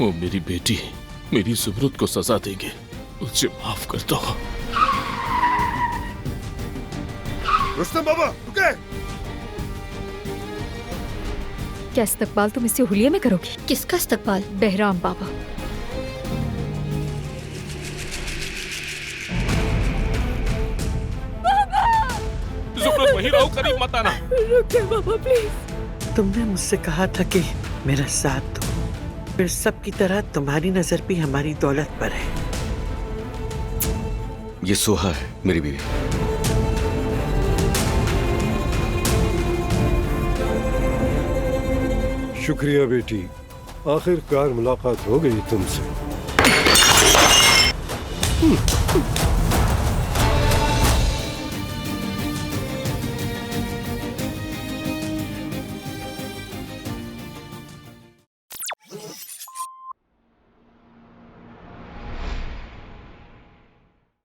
वो मेरी बेटी, मेरी जुमरुद को सजा देंगे। मुझे माफ कर दो। रुस्तम बाबा रुके। क्या इस्तकबाल तुम इसे हुलिये में करोगी? किसका इस्तकबाल? बहराम बाबा। जुमरुद वहीं रहो, करीब मत आना। रुकिए बाबा प्लीज। तुमने मुझसे कहा था कि मेरा साथ दो, फिर सबकी तरह तुम्हारी नजर भी हमारी दौलत पर है। ये सोहा है, मेरी बीवी। शुक्रिया बेटी, आखिरकार मुलाकात हो गई तुमसे।